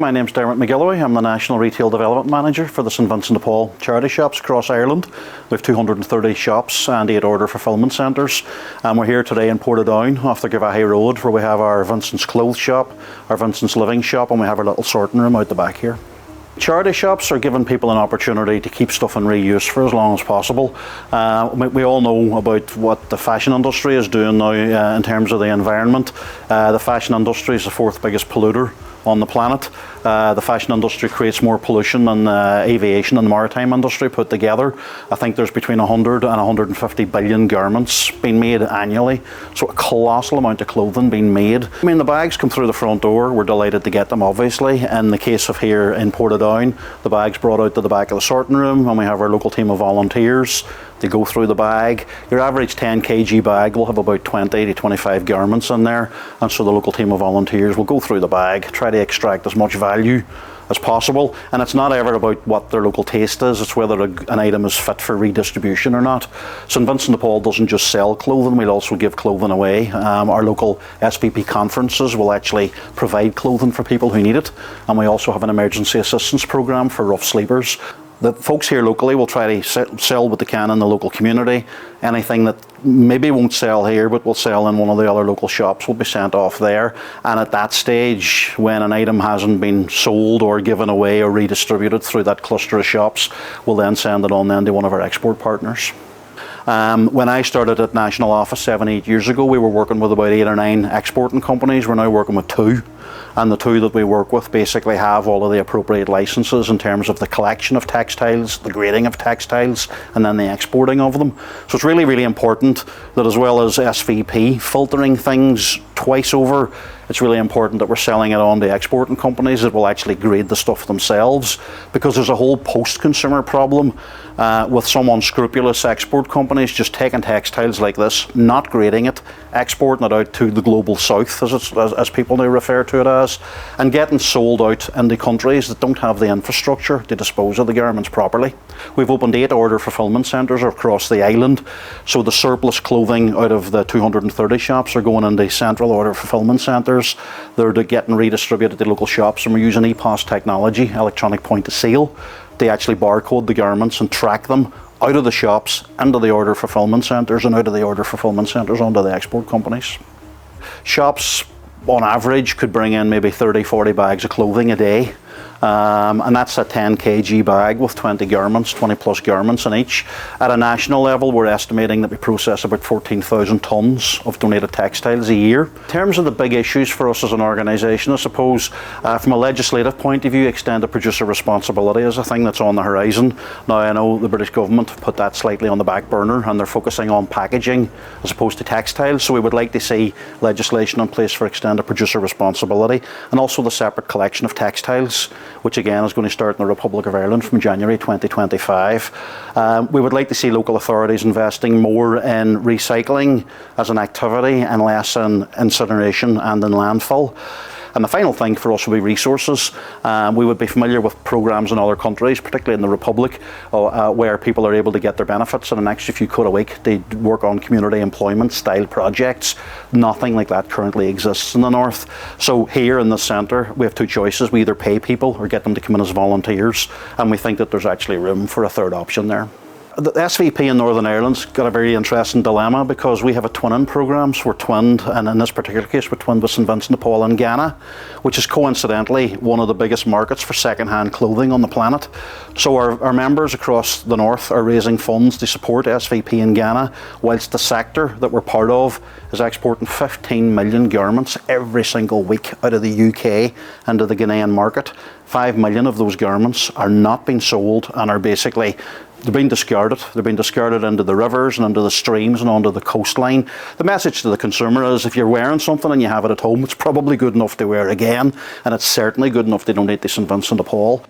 My name's Dermot McGilloway. I'm the National Retail Development Manager for the St Vincent de Paul charity shops across Ireland. We have 230 shops and 8 order fulfilment centres. And we're here today in Portadown off the Gavahy Road, where we have our Vincent's Clothes shop, our Vincent's Living shop, and we have our little sorting room out the back here. Charity shops are giving people an opportunity to keep stuff in reuse for as long as possible. We all know about what the fashion industry is doing now in terms of the environment. The fashion industry is the 4th biggest polluter on the planet. The fashion industry creates more pollution than aviation and the maritime industry put together. I think there's between 100 and 150 billion garments being made annually, so a colossal amount of clothing being made. I mean, the bags come through the front door, we're delighted to get them obviously. In the case of here in Portadown, the bags brought out to the back of the sorting room, and we have our local team of volunteers. They go through the bag. Your average 10 kg bag will have about 20 to 25 garments in there, and so the local team of volunteers will go through the bag, try to extract as much value as possible. And it's not ever about what their local taste is, it's whether an item is fit for redistribution or not. St Vincent de Paul doesn't just sell clothing, we'll also give clothing away. Our local SVP conferences will actually provide clothing for people who need it, and we also have an emergency assistance programme for rough sleepers. The folks here locally will try to sell what they can in the local community. Anything that maybe won't sell here but will sell in one of the other local shops will be sent off there. And at that stage, when an item hasn't been sold or given away or redistributed through that cluster of shops, we'll then send it on then to one of our export partners. When I started at National Office 7-8 years ago, we were working with about 8 or 9 exporting companies. We're now working with 2. And the 2 that we work with basically have all of the appropriate licenses in terms of the collection of textiles, the grading of textiles, and then the exporting of them. So it's really, really important that, as well as SVP filtering things twice over, it's really important that we're selling it on to exporting companies that will actually grade the stuff themselves, because there's a whole post-consumer problem with some unscrupulous export companies just taking textiles like this, not grading it, exporting it out to the global south, as people now refer to it as, and getting sold out in the countries that don't have the infrastructure to dispose of the garments properly. We've opened 8 order fulfilment centres across the island, so the surplus clothing out of the 230 shops are going into central order fulfilment centres. They're getting redistributed to local shops, and we're using EPOS technology, electronic point of sale, to actually barcode the garments and track them out of the shops into the order fulfilment centres, and out of the order fulfilment centres onto the export companies. Shops on average could bring in maybe 30-40 bags of clothing a day, and that's a 10 kg bag with 20 garments, 20 plus garments in each. At a national level, we're estimating that we process about 14,000 tonnes of donated textiles a year. In terms of the big issues for us as an organisation, I suppose from a legislative point of view, extended producer responsibility is a thing that's on the horizon. Now, I know the British government have put that slightly on the back burner, and they're focusing on packaging as opposed to textiles, so we would like to see legislation in place for extended producer responsibility, and also the separate collection of textiles, which again is going to start in the Republic of Ireland from January 2025. We would like to see local authorities investing more in recycling as an activity and less in incineration and in landfill. And the final thing for us would be resources. We would be familiar with programmes in other countries, particularly in the Republic, where people are able to get their benefits and an extra few quid a week. They work on community employment style projects. Nothing like that currently exists in the North. So here in the centre, we have 2 choices. We either pay people or get them to come in as volunteers, and we think that there's actually room for a third option there. The SVP in Northern Ireland's got a very interesting dilemma, because we have a twinning programme. So we're twinned, and in this particular case we're twinned with St Vincent de Paul in Ghana, which is coincidentally one of the biggest markets for second-hand clothing on the planet. So our members across the north are raising funds to support SVP in Ghana, whilst the sector that we're part of is exporting 15 million garments every single week out of the UK into the Ghanaian market. 5 million of those garments are not being sold and are basically, they're being discarded. They're being discarded into the rivers and into the streams and onto the coastline. The message to the consumer is, if you're wearing something and you have it at home, it's probably good enough to wear again, and it's certainly good enough to donate to St Vincent de Paul.